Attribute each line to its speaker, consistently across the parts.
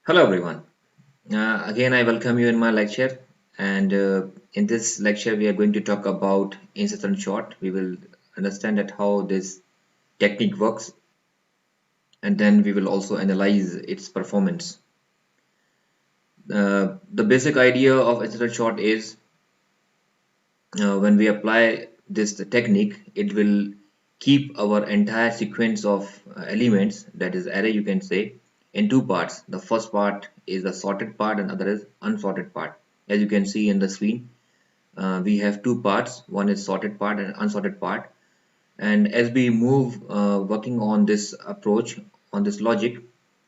Speaker 1: Hello everyone. Again, I welcome you in my lecture. And in this lecture, we are going to talk about insertion sort. We will understand that how this technique works, and then we will also analyze its performance. The basic idea of insertion sort is when we apply this technique, it will keep our entire sequence of elements, that is array, you can say, in two parts. The first part is the sorted part and other is unsorted part. As you can see in the screen, we have two parts. One is sorted part and unsorted part. And as we move working on this approach, on this logic,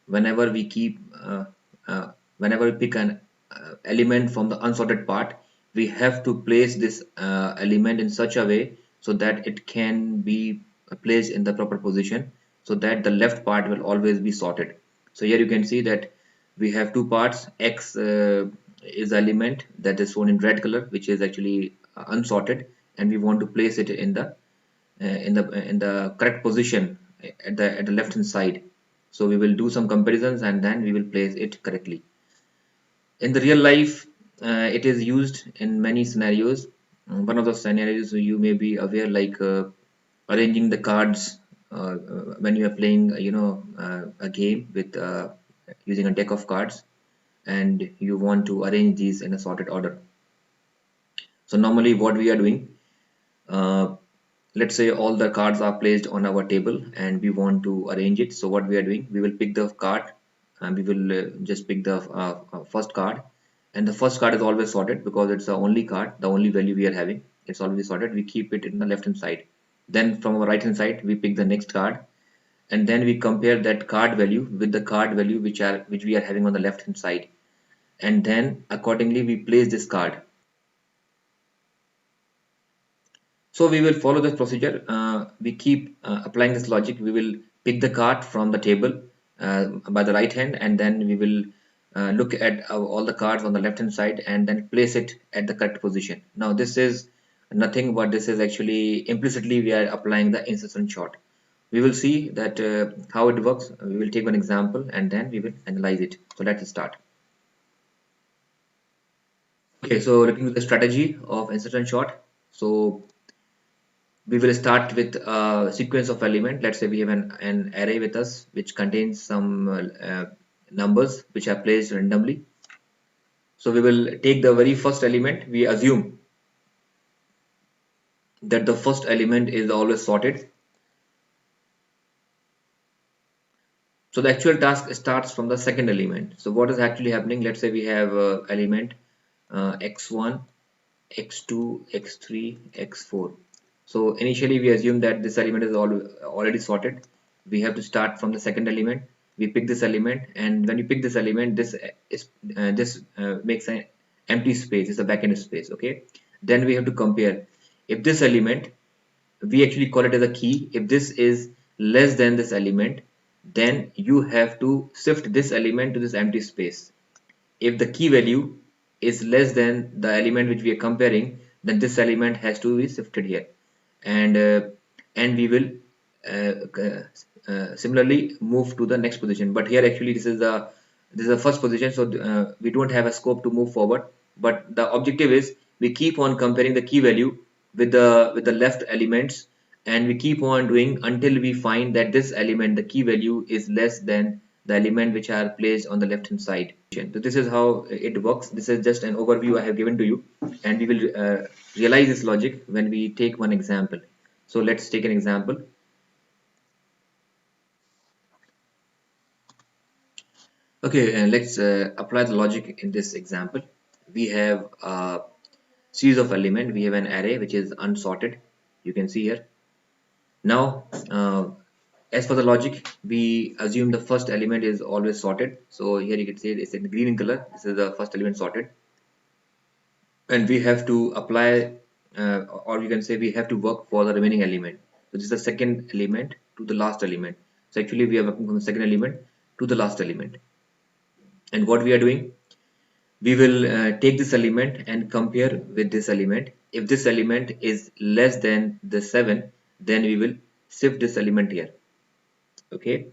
Speaker 1: whenever we keep whenever we pick an element from the unsorted part, we have to place this element in such a way so that it can be placed in the proper position, so that the left part will always be sorted. So here you can see that we have two parts. X is the element that is shown in red color, which is actually unsorted, and we want to place it in the correct position at the left hand side. So we will do some comparisons and then we will place it correctly. In the real life, it is used in many scenarios. One of the scenarios you may be aware, like arranging the cards when you are playing a game with using a deck of cards, and you want to arrange these in a sorted order. So normally what we are doing, uh, let's say all the cards are placed on our table and we want to arrange it. So what we are doing, we will pick the card and we will just pick the first card, and the first card is always sorted because it's the only card, the only value we are having. It's always sorted. We keep it in the left hand side. Then from our right hand side we pick the next card, and then we compare that card value with the card value which we are having on the left hand side, and then accordingly we place this card. So we will follow this procedure. We keep applying this logic. We will pick the card from the table by the right hand, and then we will look at all the cards on the left hand side and then place it at the correct position. Now this is nothing but this is actually implicitly we are applying the insertion sort. We will see that how it works. We will take one example and then we will analyze it. So let's start. Okay, so looking at the strategy of insertion sort. So we will start with a sequence of element. Let's say we have an array with us which contains some numbers which are placed randomly. So we will take the very first element. We assume that the first element is always sorted. So the actual task starts from the second element. So what is actually happening? Let's say we have element x1, x2, x3, x4. So initially we assume that this element is already sorted. We have to start from the second element. We pick this element, and when you pick this element, this makes an empty space. It's a backend space. Okay. Then we have to compare. If this element, we actually call it as a key. If this is less than this element, then you have to shift this element to this empty space. If the key value is less than the element which we are comparing, then this element has to be shifted here, and we will similarly move to the next position. But here actually this is the first position, so we don't have a scope to move forward. But the objective is we keep on comparing the key value with the left elements, and we keep on doing until we find that this element, the key value, is less than the element which are placed on the left hand side. So this is how it works. This is just an overview I have given to you, and we will realize this logic when we take one example. So let's take an example. Okay, and let's apply the logic in this example. We have a series of elements. We have an array which is unsorted. You can see here. Now, as for the logic, we assume the first element is always sorted. So here you can see it's in green in color. This is the first element sorted, and we have to apply, or you can say we have to work for the remaining element. So this is the second element to the last element. So actually, we are working from the second element to the last element. And what we are doing, we will take this element and compare with this element. If this element is less than the 7, then we will shift this element here. Okay.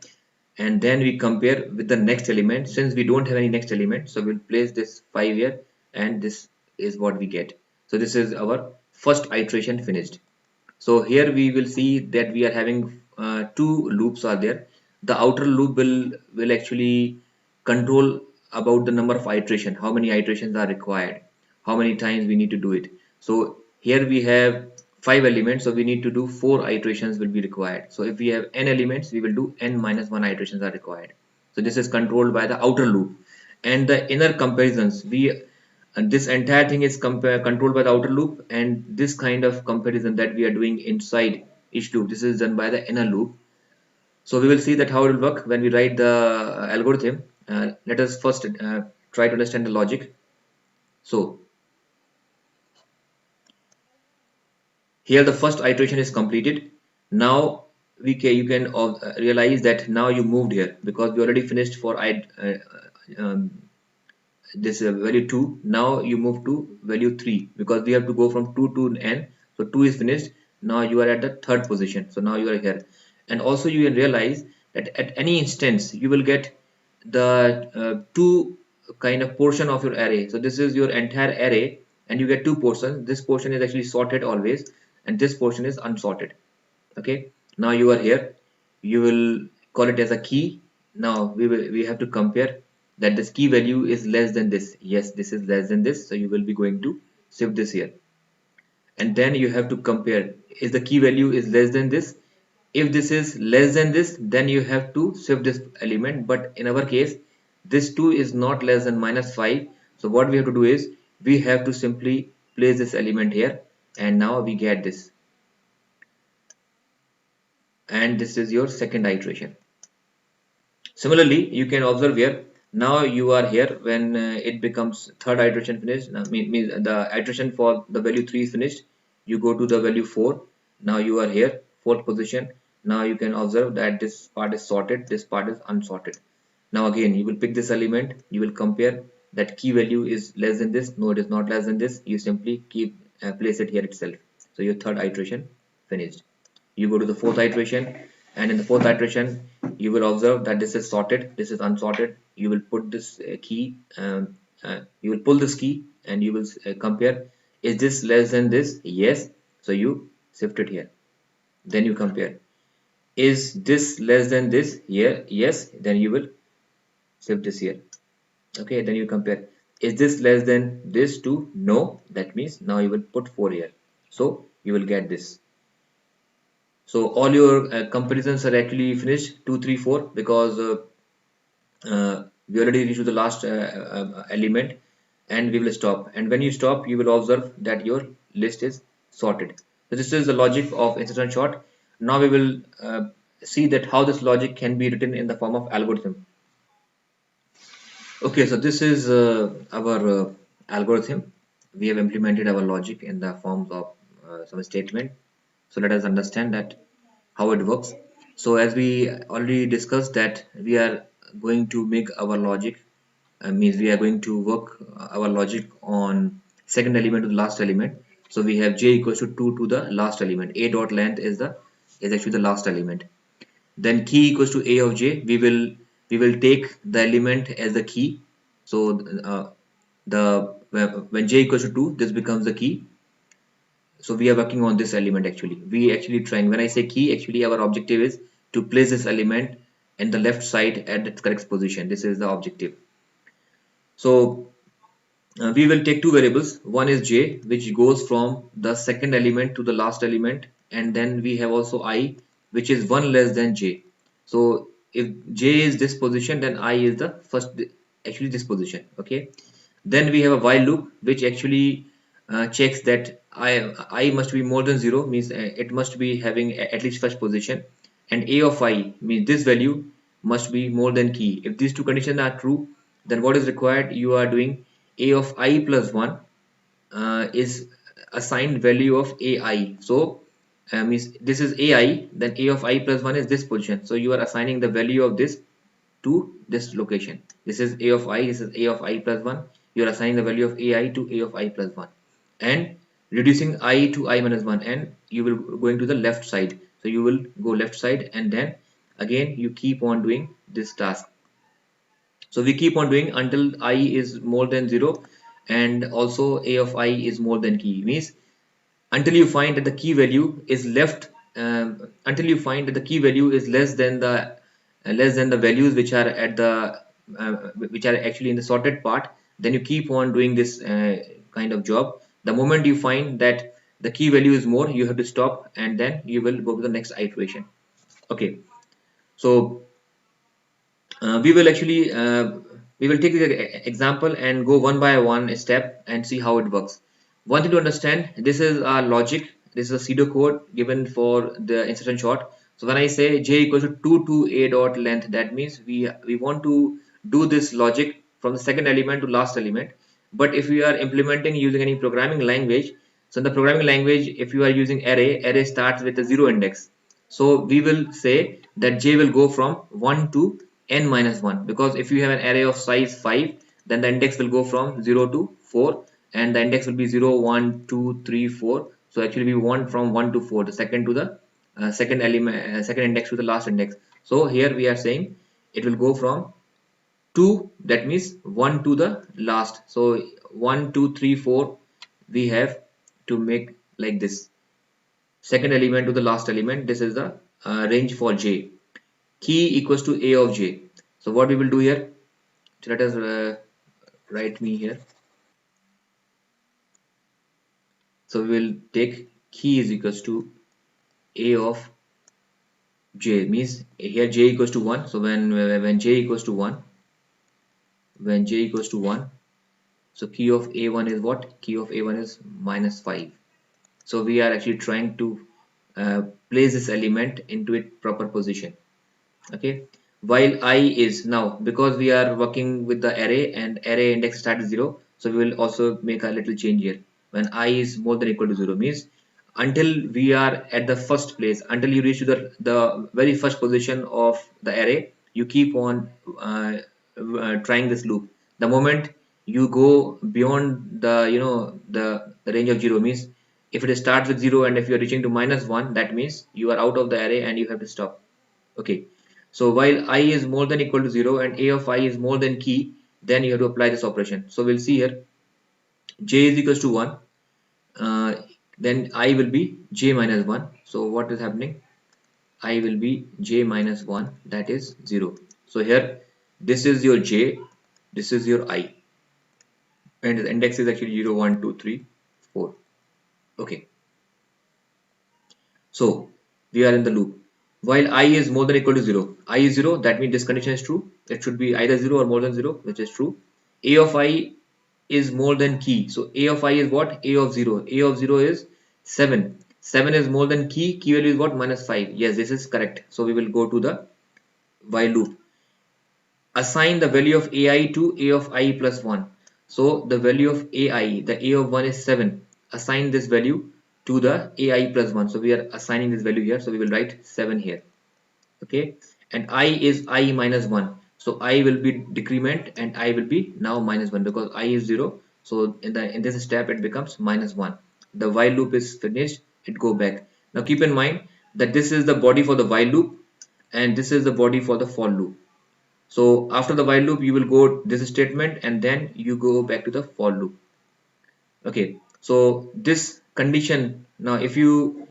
Speaker 1: and then we compare with the next element. Since we don't have any next element, so we'll place this 5 here, and this is what we get. So this is our first iteration finished. So here we will see that we are having two loops are there. The outer loop will actually control about the number of iteration, how many iterations are required, how many times we need to do it. So here we have 5 elements, so we need to do 4 iterations will be required. So if we have n elements, we will do n minus 1 iterations are required. So this is controlled by the outer loop, and the inner comparisons, we and this entire thing is controlled by the outer loop, and this kind of comparison that we are doing inside each loop, this is done by the inner loop. So we will see that how it will work when we write the algorithm. Let us first try to understand the logic. So here the first iteration is completed. Now you can realize that now you moved here because we already finished for um, this value 2. Now you move to value 3 because we have to go from 2 to n. So 2 is finished. Now you are at the third position. So now you are here, and also you will realize that at any instance you will get the two kind of portion of your array. So this is your entire array, and you get two portions. This portion is actually sorted always, and this portion is unsorted. Okay, now you are here, you will call it as a key. Now we have to compare that this key value is less than this. Yes, this is less than this, so you will be going to shift this here, and then you have to compare, is the key value is less than this. If this is less than this, then you have to shift this element, but in our case this 2 is not less than -5. So what we have to do is we have to simply place this element here, and now we get this, and this is your second iteration. Similarly, you can observe here, now you are here when it becomes third iteration finished. Now, means the iteration for the value 3 is finished. You go to the value 4. Now you are here, fourth position. Now you can observe that this part is sorted, this part is unsorted. Now again, you will pick this element, you will compare that key value is less than this. No, it is not less than this. You simply keep place it here itself. So your third iteration finished. You go to the fourth iteration, and in the fourth iteration you will observe that this is sorted, this is unsorted. You will put this key, you will pull this key, and you will compare, is this less than this? Yes, so you shift it here. Then you compare, is this less than this? Here, yes, then you will shift this here. Okay, then you compare, is this less than this too? No, that means now you will put 4 here, so you will get this. So all your comparisons are actually finished, 2 3 4, because we already reached to the last element, and we will stop. And when you stop, you will observe that your list is sorted. So this is the logic of insertion sort. Now we will see that how this logic can be written in the form of algorithm. Okay, so this is our algorithm. We have implemented our logic in the forms of some statement. So let us understand that how it works. So as we already discussed that we are going to make our logic, means we are going to work our logic on second element to the last element. So we have j equals to 2 to the last element. A dot length is actually the last element. Then key equals to a of j. We will take the element as the key. So the when j equals to 2, this becomes the key. So we are working on this element. Actually we actually trying, when I say key, actually our objective is to place this element in the left side at its correct position. This is the objective. So we will take two variables. One is j, which goes from the second element to the last element, and then we have also I, which is one less than j. So if j is this position, then I is the first, actually this position. Okay, then we have a while loop, which actually checks that I must be more than 0, means it must be having at least first position, and a of I means this value must be more than key. If these two conditions are true, then what is required, you are doing a of I plus 1 is assigned value of ai. So means this is ai, then a of I plus 1 is this position, so you are assigning the value of this to this location. This is a of I, this is a of I plus 1. You are assigning the value of ai to a of I plus 1, and reducing I to I minus 1, and you will going to the left side. So you will go left side, and then again you keep on doing this task. So we keep on doing until I is more than 0 and also a of I is more than key, means until you find that the key value is left until you find that the key value is less than the values which are at the which are actually in the sorted part, then you keep on doing this kind of job. The moment you find that the key value is more, you have to stop and then you will go to the next iteration. Okay, so we will actually we will take the example and go one by one step and see how it works. One thing to understand, this is our logic, this is a pseudo code given for the insertion sort. So when I say j equals to 2 to a dot length, that means we want to do this logic from the second element to last element. But if we are implementing using any programming language, so in the programming language, if you are using array starts with a 0 index. So we will say that j will go from 1 to n minus 1, because if you have an array of size 5, then the index will go from 0 to 4 and the index will be 0, 1, 2, 3, 4. So actually we want from 1 to 4, the second to the second element, second index to the last index. So here we are saying it will go from 2, that means 1 to the last. So 1, 2, 3, 4 we have to make like this, second element to the last element. This is the range for j. Key equals to a of j. So what we will do here, so let us write me here. So we will take key is equals to a of j, means here j equals to 1. So when j equals to 1, when j equals to 1, so key of a1 is what? Key of a1 is minus 5. So we are actually trying to place this element into its proper position. Okay, while I is, now because we are working with the array and array index start is 0, so we will also make a little change here. When I is more than equal to 0, means until we are at the first place, until you reach to the very first position of the array, you keep on trying this loop. The moment you go beyond the the range of 0, means if it starts with 0 and if you are reaching to minus 1, that means you are out of the array and you have to stop. Okay, so while I is more than equal to 0 and a of I is more than key, then you have to apply this operation. So we'll see here, j is equals to 1, uh, then I will be j minus 1. So what is happening? I will be j minus 1, that is 0. So here, this is your j, this is your I, and the index is actually 0, 1, 2, 3, 4. Okay, so we are in the loop. While I is more than equal to 0, I is 0, that means this condition is true. It should be either 0 or more than 0, which is true. A of I is more than key. So A of I is what? A of 0. A of 0 is 7. 7 is more than key. Key value is what? Minus 5. Yes, this is correct. So we will go to the while loop. Assign the value of AI to A of I plus 1. So the value of AI, the A of 1 is 7. Assign this value to the AI plus 1. So we are assigning this value here. So we will write 7 here. Okay, and I is I minus 1. So I will be decrement and I will be now minus 1 because I is 0. So in this step it becomes minus 1. The while loop is finished, it go back. Now keep in mind that this is the body for the while loop and this is the body for the for loop. So after the while loop you will go this statement and then you go back to the for loop. Okay, so this condition, now if you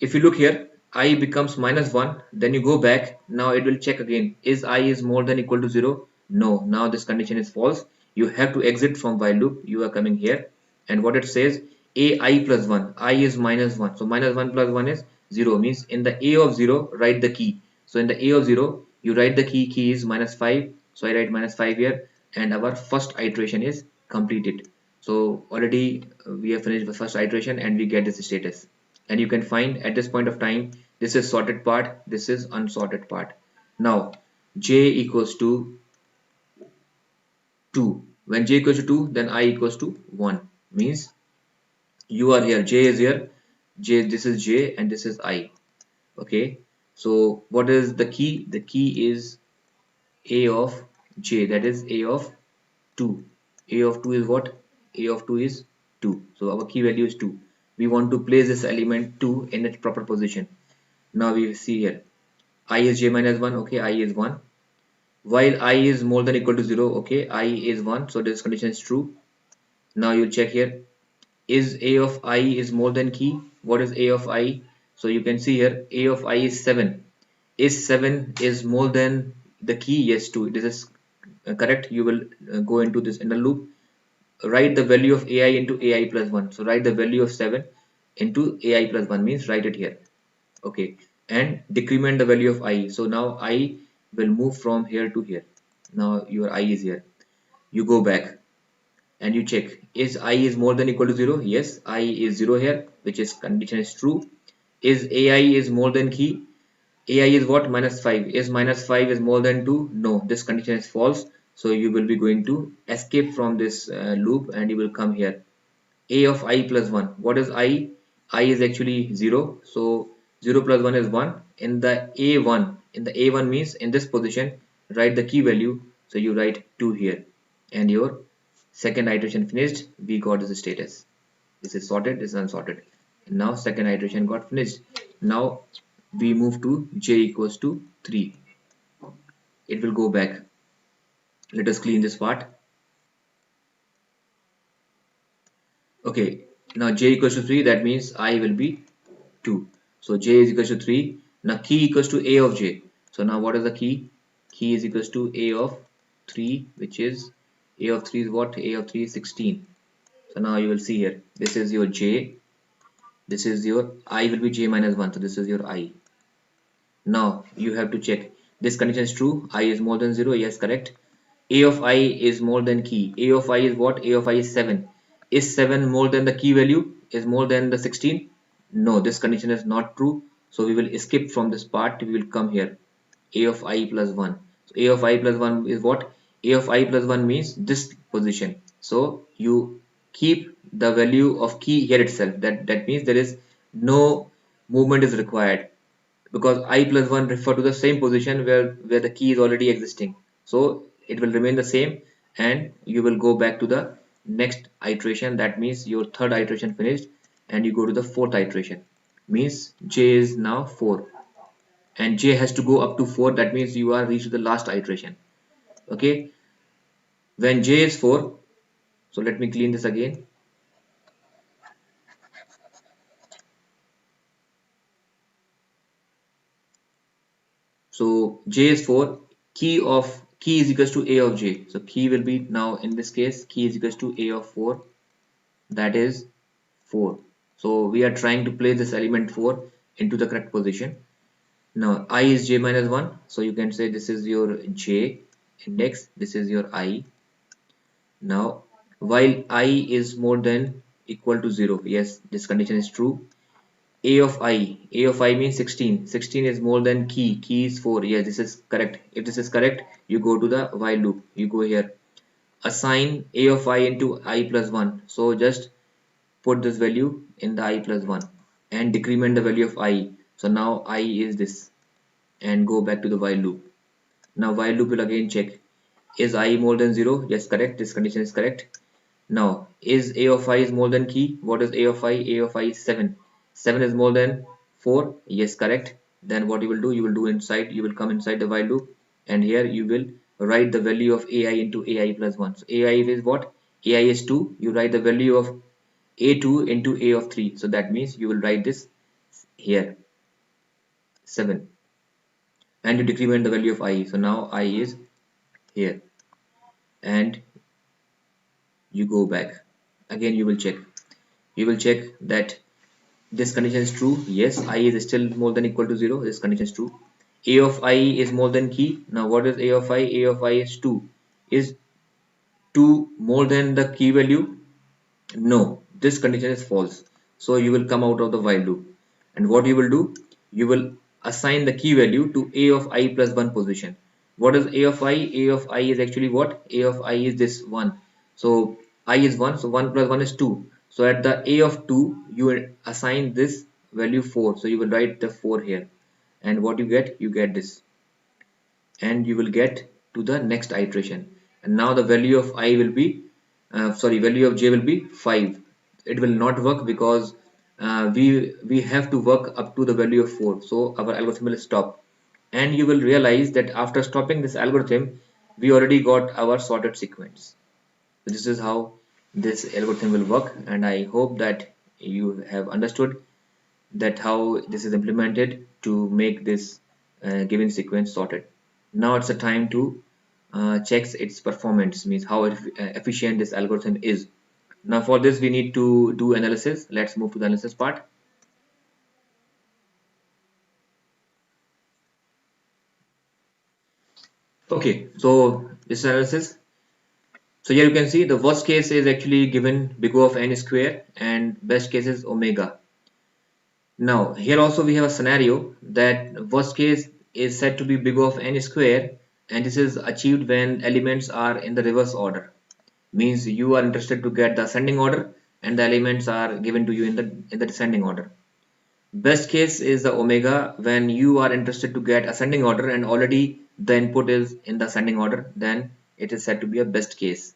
Speaker 1: look here, I becomes minus 1, then you go back. Now it will check again, is I is more than equal to 0? No, now this condition is false. You have to exit from while loop. You are coming here and what it says, ai plus 1, I is minus 1. So minus 1 plus 1 is 0, means in the a of 0 write the key. So in the a of 0 you write the key is minus 5. So I write minus 5 here and our first iteration is completed. So already we have finished the first iteration and we get this status. And you can find at this point of time, this is sorted part, this is unsorted part. Now j equals to 2. When j equals to 2, then I equals to 1, means you are here, j is here, j, this is j and this is I. Okay, so what is the key? The key is a of j, that is a of 2. A of 2 is what? A of 2 is 2. So our key value is 2. We want to place this element 2 in its proper position. Now we see here, I is j minus 1, okay, I is 1. While I is more than equal to 0, okay, I is 1, so this condition is true. Now you check here, is a of I is more than key. What is a of I? So you can see here, a of I is 7. Is 7 is more than the key? Yes, 2. This is correct. You will go into this inner loop, write the value of ai into ai plus 1. So write the value of 7 into ai plus 1 means write it here, okay, and decrement the value of I. So now I will move from here to here. Now your I is here. You go back and you check, is I is more than equal to 0? Yes, I is 0 here, which is condition is true. Is ai is more than key? Ai is what? Minus 5. Is minus 5 is more than 2? No, this condition is false. So you will be going to escape from this loop and you will come here. A of I plus 1. What is I? I is actually 0. So 0 plus 1 is 1. In the A1, in the A1 means in this position, write the key value. So you write 2 here. And your second iteration finished. We got this status. This is sorted, this is unsorted. And now second iteration got finished. Now we move to j equals to 3. It will go back. Let us clean this part. Okay, now j equals to 3, that means I will be 2. So j is equals to 3. Now key equals to a of j. So now what is the key? Key is equals to a of 3, which is a of 3 is what? A of 3 is 16. So now you will see here, this is your j, this is your I will be j minus 1. So this is your I. Now you have to check, this condition is true. I is more than 0. Yes, correct. A of I is more than key. A of I is what? A of I is 7. Is 7 more than the key value? Is more than the 16? No, this condition is not true. So we will skip from this part. We will come here. A of I plus 1. So A of I plus 1 is what? A of I plus 1 means this position. So you keep the value of key here itself. That means there is no movement is required, because I plus 1 refer to the same position where the key is already existing. So it will remain the same and you will go back to the next iteration. That means your third iteration finished and you go to the fourth iteration. Means j is now 4 and j has to go up to 4. That means you are reached the last iteration. Okay, when j is 4, so let me clean this again. So j is 4, key is equals to a of j. So key will be, now in this case, key is equals to a of 4, that is 4. So we are trying to place this element 4 into the correct position. Now I is j minus 1. So you can say this is your j index, this is your I. Now while I is more than equal to 0, yes, this condition is true. A of I means 16. 16 is more than key is 4. Yes, this is correct. If this is correct, you go to the while loop. You go here. Assign A of I into I plus 1. So just put this value in the I plus 1 and decrement the value of I. So now I is this and go back to the while loop. Now while loop will again check, is I more than 0? Yes, correct. This condition is correct. Now is a of I is more than key? What is a of I? A of I is 7. 7 is more than 4? Yes, correct. Then what you will do? You will do inside, you will come inside the while loop and here you will write the value of ai into ai plus 1. So ai is what? Ai is 2. You write the value of a2 into a of 3. So that means you will write this here 7 and you decrement the value of I. So now I is here and you go back. Again you will check. You will check that this condition is true. Yes, I is still more than equal to 0. This condition is true. A of I is more than key. Now what is a of I? A of I is 2. Is 2 more than the key value? No, this condition is false. So you will come out of the while loop and what you will do? You will assign the key value to a of I plus 1 position. What is a of I? A of I is actually what? A of I is this 1. So I is 1, so 1 plus 1 is 2. So at the a of 2 you will assign this value 4. So you will write the 4 here and what you get? You get this and you will get to the next iteration. And now the value of I will be value of j will be 5. It will not work because we have to work up to the value of 4. So our algorithm will stop and you will realize that after stopping this algorithm, we already got our sorted sequence. So this is how this algorithm will work, and I hope that you have understood that how this is implemented to make this given sequence sorted. Now it's a time to check its performance, means how efficient this algorithm is. Now for this we need to do analysis. Let's move to the analysis part. Okay, so this analysis. So here you can see the worst case is actually given big O of n square and best case is omega. Now here also we have a scenario that worst case is said to be big O of n square, and this is achieved when elements are in the reverse order. Means you are interested to get the ascending order and the elements are given to you in the descending order. Best case is the omega when you are interested to get ascending order and already the input is in the ascending order, then it is said to be a best case.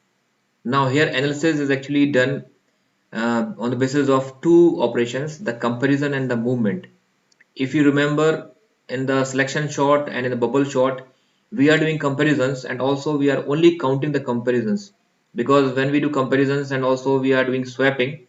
Speaker 1: Now here analysis is actually done on the basis of two operations, the comparison and the movement. If you remember, in the selection sort and in the bubble sort, we are doing comparisons and also we are only counting the comparisons, because when we do comparisons and also we are doing swapping,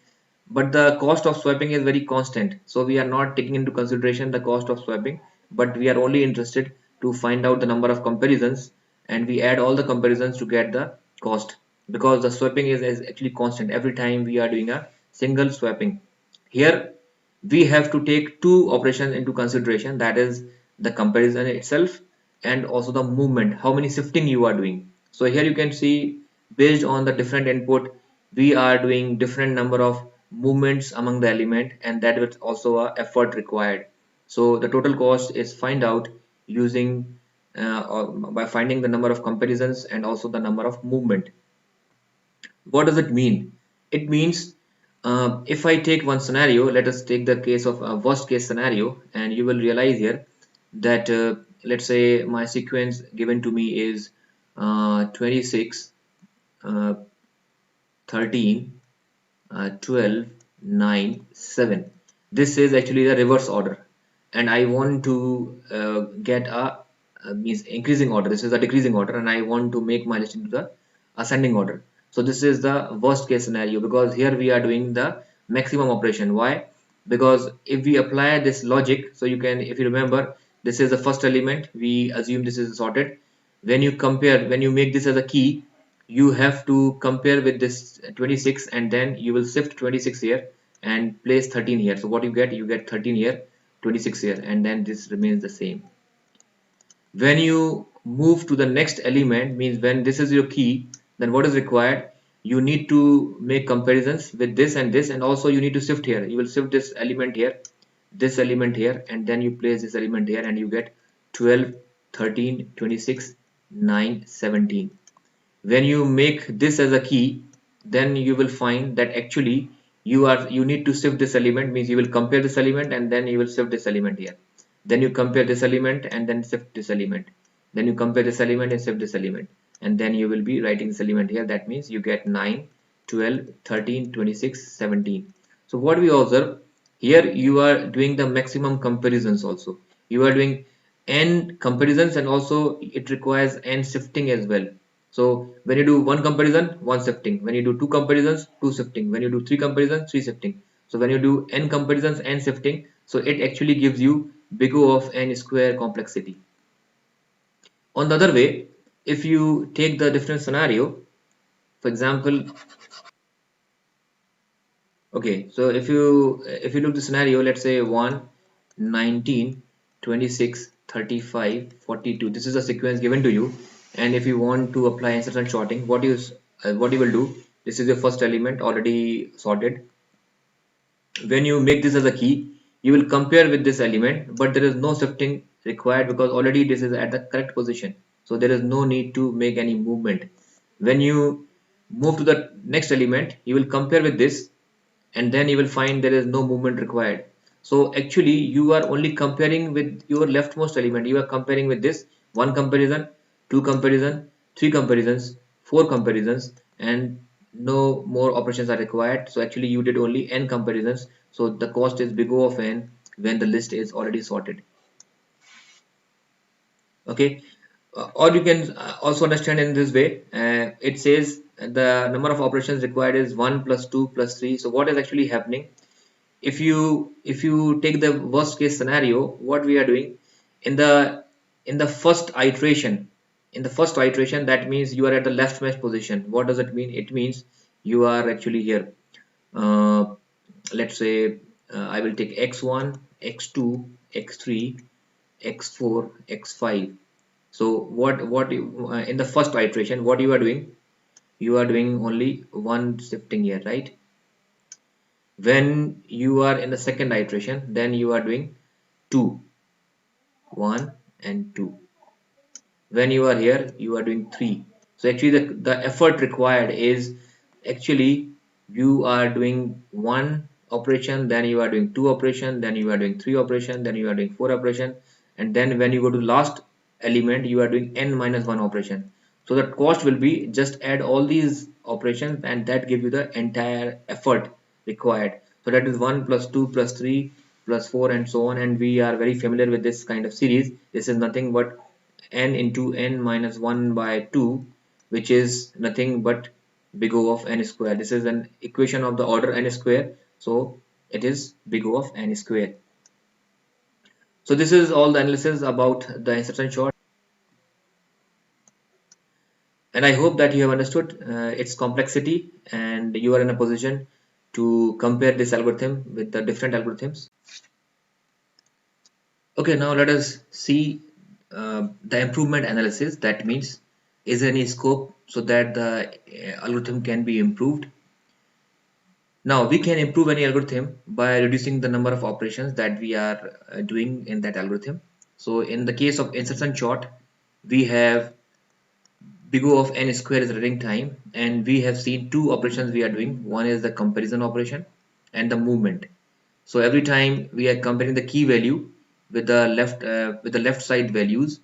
Speaker 1: but the cost of swapping is very constant, so we are not taking into consideration the cost of swapping, but we are only interested to find out the number of comparisons, and we add all the comparisons to get the cost, because the swapping is actually constant every time we are doing a single swapping. Here we have to take two operations into consideration, that is the comparison itself and also the movement, how many shifting you are doing. So here you can see, based on the different input, we are doing different number of movements among the element, and that is also a effort required. So the total cost is find out using or by finding the number of comparisons and also the number of movement. What does it mean? It means, if I take one scenario, let us take the case of a worst case scenario, and you will realize here that let's say my sequence given to me is 26, uh, 13, 12, 9, 7. This is actually the reverse order, and I want to get a means increasing order. This is a decreasing order, and I want to make my list into the ascending order. So this is the worst case scenario, because here we are doing the maximum operation. Why? Because if we apply this logic, so you can, if you remember, this is the first element, we assume this is sorted. When you compare, when you make this as a key, you have to compare with this 26, and then you will shift 26 here and place 13 here. So what you get 13 here, 26 here, and then this remains the same. When you move to the next element, means when this is your key, then what is required, you need to make comparisons with this and this, and also you need to shift here. You will shift this element here, this element here, and then you place this element here, and you get 12, 13, 26, 9, 17. When you make this as a key, then you will find that actually you need to shift this element, means you will compare this element and then you will shift this element here, then you compare this element and then shift this element, then you compare this element and shift this element, and then you will be writing this element here. That means you get 9, 12, 13, 26, 17. So what we observe here, you are doing the maximum comparisons also, you are doing n comparisons, and also it requires n shifting as well. So when you do one comparison, one shifting. When you do two comparisons, two shifting. When you do three comparisons, three shifting. So when you do n comparisons, n shifting, so it actually gives you big O of n square complexity. On the other way, if you take the different scenario, for example, okay, so if you look the scenario, let's say 1, 19, 26, 35, 42. This is a sequence given to you, and if you want to apply insertion sorting, what you will do, this is your first element already sorted. When you make this as a key, you will compare with this element, but there is no shifting required because already this is at the correct position, so there is no need to make any movement. When you move to the next element, you will compare with this, and then you will find there is no movement required. So actually you are only comparing with your leftmost element. You are comparing with this one comparison, two comparison, three comparisons, four comparisons, and no more operations are required. So actually you did only n comparisons, so the cost is big O of n when the list is already sorted. Okay. Or you can also understand in this way. It says the number of operations required is 1 plus 2 plus 3. So what is actually happening? If you take the worst case scenario, what we are doing in the first iteration, that means you are at the leftmost position. What does it mean? It means you are actually here. Let's say I will take x1, x2, x3, x4, x5. So in the first iteration, what you are doing? You are doing only one shifting here, right? When you are in the second iteration, then you are doing 2, 1 and 2. When you are here, you are doing 3. So actually the effort required is actually you are doing one operation, then you are doing two operation, then you are doing three operation, then you are doing four operation, and then when you go to last element, you are doing n minus 1 operation. So the cost will be just add all these operations, and that give you the entire effort required. So that is 1 plus 2 plus 3 plus 4 and so on, and we are very familiar with this kind of series. This is nothing but n into n minus 1 by 2, which is nothing but big O of n square. This is an equation of the order n square, so it is big O of n square. So this is all the analysis about the insertion sort, and I hope that you have understood its complexity and you are in a position to compare this algorithm with the different algorithms. Okay, now let us see the improvement analysis. That means, is there any scope so that the algorithm can be improved? Now we can improve any algorithm by reducing the number of operations that we are doing in that algorithm. So in the case of insertion sort, we have big O of n square is running time, and we have seen two operations we are doing. One is the comparison operation and the movement. So every time we are comparing the key value with the left side values,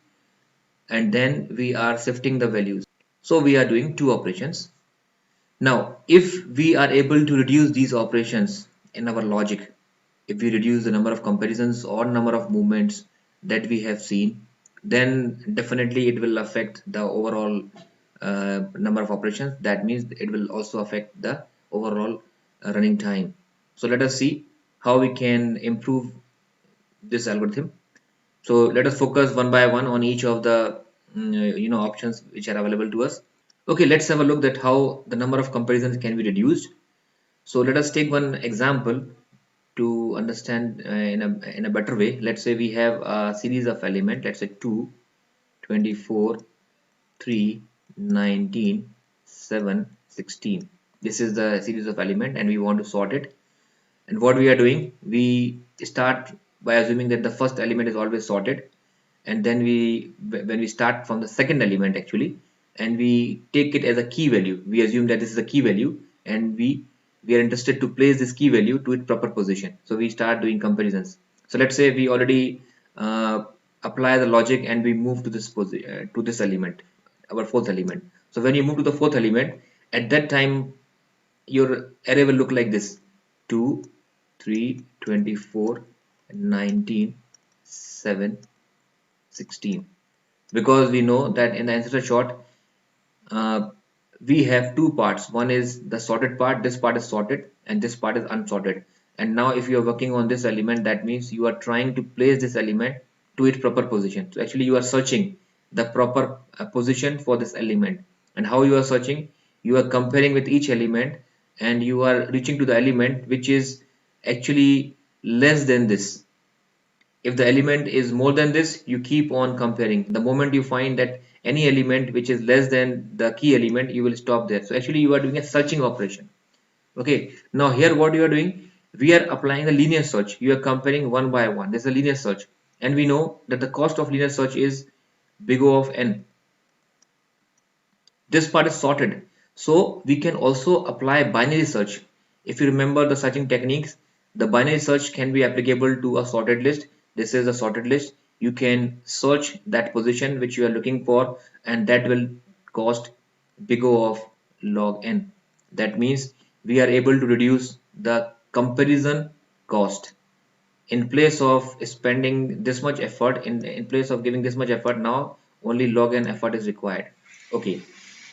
Speaker 1: and then we are shifting the values. So we are doing two operations. Now, if we are able to reduce these operations in our logic, if we reduce the number of comparisons or number of movements that we have seen, then definitely it will affect the overall number of operations. That means it will also affect the overall running time. So let us see how we can improve this algorithm. So let us focus one by one on each of the options which are available to us. Okay, let's have a look at how the number of comparisons can be reduced. So let us take one example to understand in a better way. Let's say we have a series of elements. Let's say 2, 24, 3, 19, 7, 16. This is the series of element, and we want to sort it. And what we are doing, we start by assuming that the first element is always sorted, and then when we start from the second element actually, and we take it as a key value, we assume that this is a key value, and we are interested to place this key value to its proper position. So we start doing comparisons. So let's say we already apply the logic and we move to this element, our fourth element. So when you move to the fourth element, at that time your array will look like this: 2, 3, 24, 19, 7, 16. Because we know that in the insertion sort uh, we have two parts. One is the sorted part. This part is sorted and this part is unsorted. And now if you are working on this element, that means you are trying to place this element to its proper position. So actually you are searching the proper position for this element. And how you are searching? You are comparing with each element, and you are reaching to the element which is actually less than this. If the element is more than this, you keep on comparing. The moment you find that any element which is less than the key element, you will stop there. So actually you are doing a searching operation. Okay, now here what you are doing, we are applying a linear search. You are comparing one by one. This is a linear search, and we know that the cost of linear search is big O of n. This part is sorted, so we can also apply binary search. If you remember the searching techniques, the binary search can be applicable to a sorted list. This is a sorted list. You can search that position which you are looking for, and that will cost big O of log n. That means we are able to reduce the comparison cost. in place of spending this much effort, in place of giving this much effort, now only log n effort is required. Okay,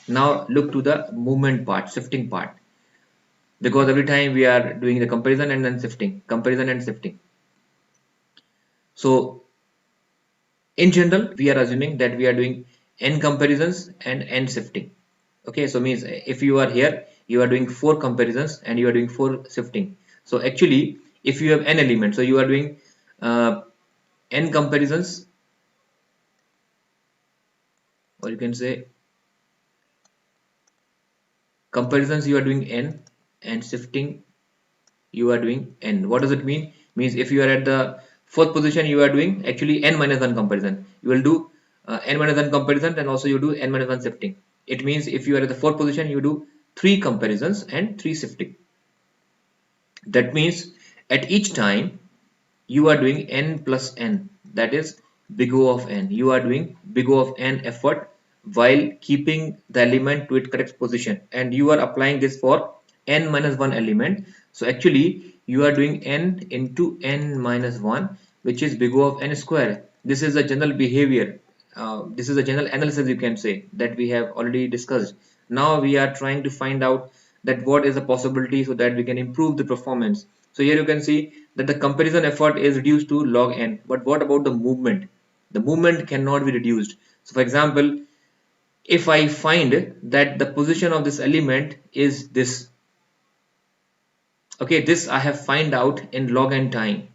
Speaker 1: now look to the movement part, shifting part, because every time we are doing the comparison and then shifting, comparison and shifting. So in general, we are assuming that we are doing n comparisons and n shifting. Okay, so means if you are here, you are doing 4 comparisons and you are doing 4 shifting. So actually, if you have n elements, so you are doing n comparisons, or you can say comparisons you are doing n, and shifting you are doing n. What does it mean? Means if you are at the 4th position, you are doing actually n minus 1 comparison. You will do n minus 1 comparison, and also you do n minus 1 shifting. It means if you are at the 4th position, you do 3 comparisons and 3 shifting. That means at each time you are doing n plus n, that is big O of n. You are doing big O of n effort while keeping the element to its correct position, and you are applying this for n minus 1 element. So actually you are doing n into n minus 1, which is big O of n square. This is a general behavior. This is a general analysis, you can say, that we have already discussed. Now we are trying to find out that what is the possibility so that we can improve the performance. So here you can see that the comparison effort is reduced to log n. But what about the movement? The movement cannot be reduced. So for example, if I find that the position of this element is this, okay, this I have find out in log n time,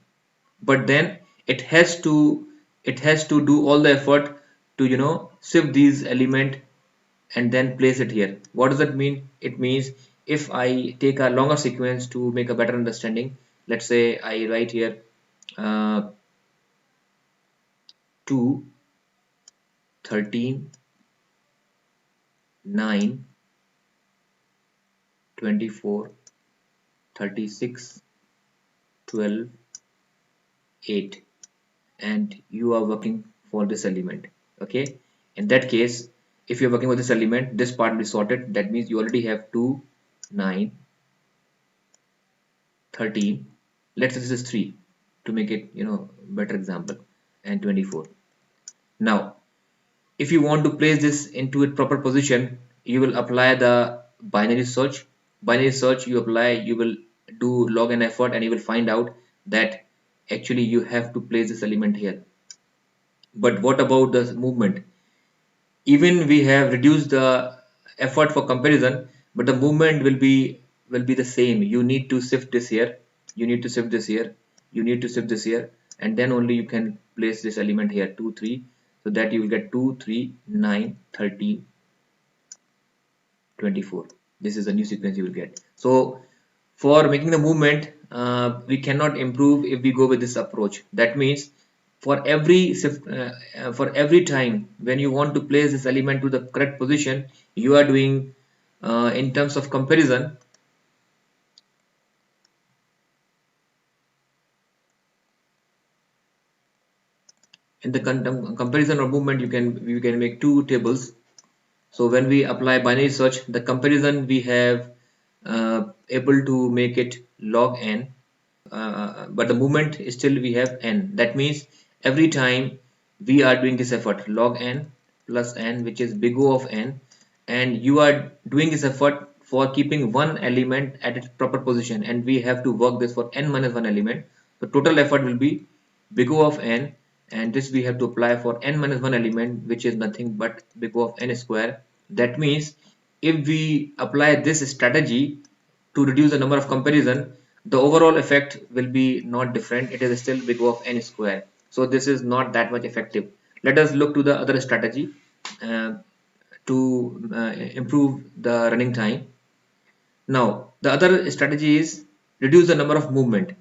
Speaker 1: but then it has to do all the effort to shift these element and then place it here. What does that mean? It means if I take a longer sequence to make a better understanding, let's say I write here 2, 13, 9, 24, 36, 12, 8, and you are working for this element. Okay, in that case, if you're working with this element, this part will be sorted. That means you already have 2, 9, 13, let's say this is 3 to make it better example, and 24. Now if you want to place this into its proper position, you will apply the binary search. Binary search you apply, you will do log n effort, and you will find out that actually you have to place this element here. But what about the movement? Even we have reduced the effort for comparison, but the movement will be the same. You need to shift this here, you need to shift this here, you need to shift this here, and then only you can place this element here, 2, 3, so that you will get 2, 3, 9, 13, 24. This is a new sequence you will get. So for making the movement, we cannot improve if we go with this approach. That means for every time when you want to place this element to the correct position, you are doing in terms of comparison, in the comparison or movement, you can make 2 tables. So when we apply binary search, the comparison we have able to make it log n, but the movement is still we have n. That means every time we are doing this effort, log n plus n, which is big O of n, and you are doing this effort for keeping one element at its proper position, and we have to work this for n minus 1 element. The total effort will be big O of n, and this we have to apply for n minus 1 element, which is nothing but big O of n square. That means if we apply this strategy to reduce the number of comparison, the overall effect will be not different. It is still big O of n square. So this is not that much effective. Let us look to the other strategy to improve the running time. Now the other strategy is reduce the number of movement.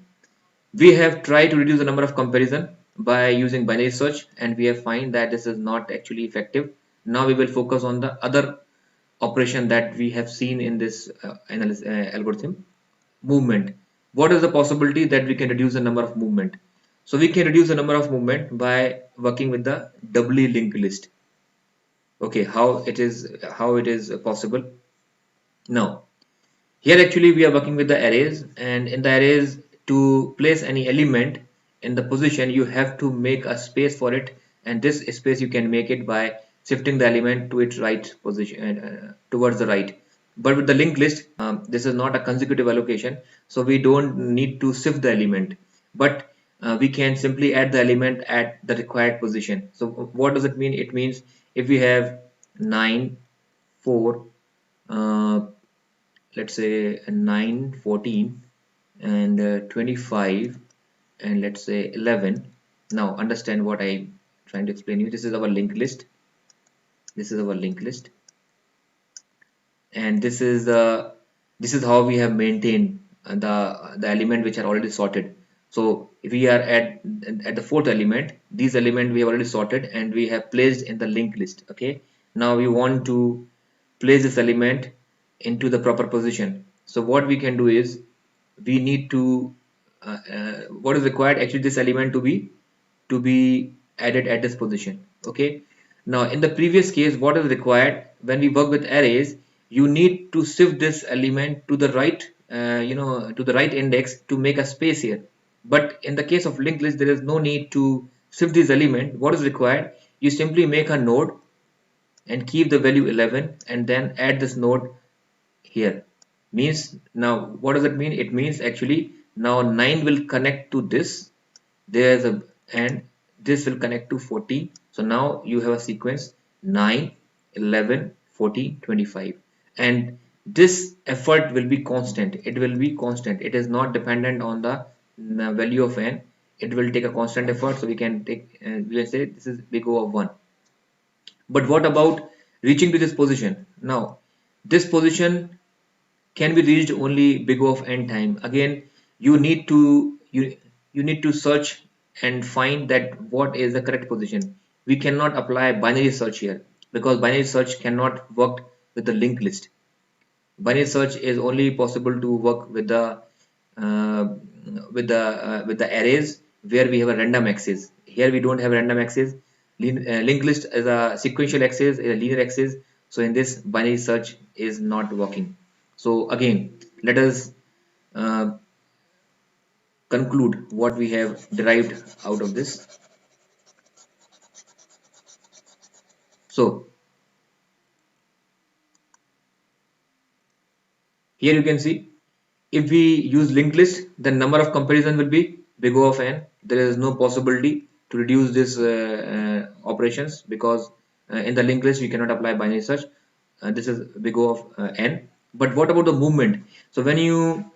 Speaker 1: We have tried to reduce the number of comparison by using binary search, and we have find that this is not actually effective. Now we will focus on the other operation that we have seen in this algorithm, movement. What is the possibility that we can reduce the number of movement? So we can reduce the number of movement by working with the doubly linked list. Okay, how it is possible? Now here actually we are working with the arrays, and in the arrays, to place any element, in the position, you have to make a space for it, and this space you can make it by shifting the element to its right position, towards the right. But with the linked list, this is not a consecutive allocation, so we don't need to shift the element, but we can simply add the element at the required position. So what does it mean? It means if we have 9, 4, uh, let's say 9, 14, and 25, and let's say 11. Now understand what I'm trying to explain you. This is our linked list. This is our linked list, and this is how we have maintained the element which are already sorted. So if we are at the fourth element, these element we have already sorted and we have placed in the linked list. Okay, now we want to place this element into the proper position. So what we can do is we need to what is required actually, this element to be added at this position. Okay, now in the previous case, what is required when we work with arrays, you need to shift this element to the right, to the right index to make a space here. But in the case of linked list, there is no need to shift this element. What is required, you simply make a node and keep the value 11 and then add this node here. Means, now what does it mean? It means actually now 9 will connect to this, there's a, and this will connect to 14. So now you have a sequence 9, 11, 14, 25, and this effort will be constant. It will be constant. It is not dependent on the value of n. It will take a constant effort. So we can take, we can say this is big O of 1. But what about reaching to this position? Now this position can be reached only big O of n time. Again, you need to you need to search and find that what is the correct position. We cannot apply binary search here because binary search cannot work with the linked list. Binary search is only possible to work with the uh, with the arrays where we have a random access. Here we don't have random access. Linked list is a sequential access, is a linear access. So in this, binary search is not working. So again, let us uh, conclude what we have derived out of this. So here you can see, if we use linked list, the number of comparison will be big O of n. There is no possibility to reduce this operations because in the linked list we cannot apply binary search. This is big O of n. But what about the movement? So when you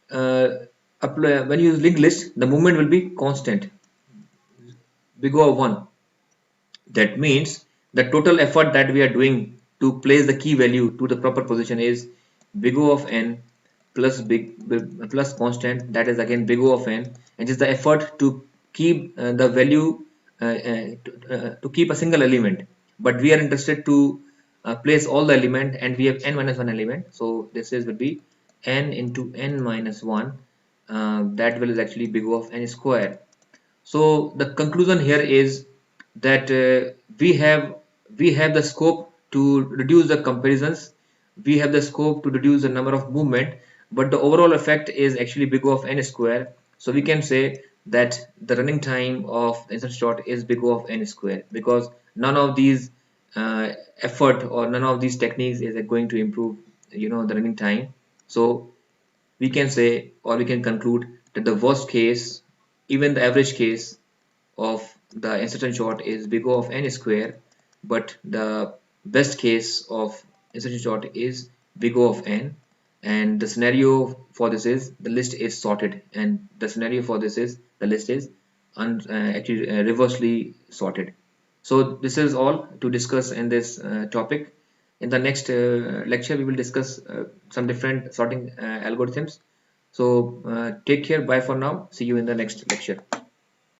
Speaker 1: when you use linked list, the movement will be constant, big O of 1. That means the total effort that we are doing to place the key value to the proper position is big O of n plus plus constant, that is again big O of n, and is the effort to keep the value to keep a single element. But we are interested to place all the element, and we have n minus 1 element. So this is will be n into n minus 1. That will is actually big O of n square. So the conclusion here is that we have the scope to reduce the comparisons, we have the scope to reduce the number of movement, but the overall effect is actually big O of n square. So we can say that the running time of insertion sort is big O of n square, because none of these effort or none of these techniques is going to improve the running time. So we can say, or we can conclude, that the worst case, even the average case of the insertion sort is big O of n square, but the best case of insertion sort is big O of n, and the scenario for this is the list is sorted, and the scenario for this is the list is actually reversely sorted. So this is all to discuss in this topic. In the next lecture, we will discuss some different sorting algorithms. So take care, bye for now, see you in the next lecture.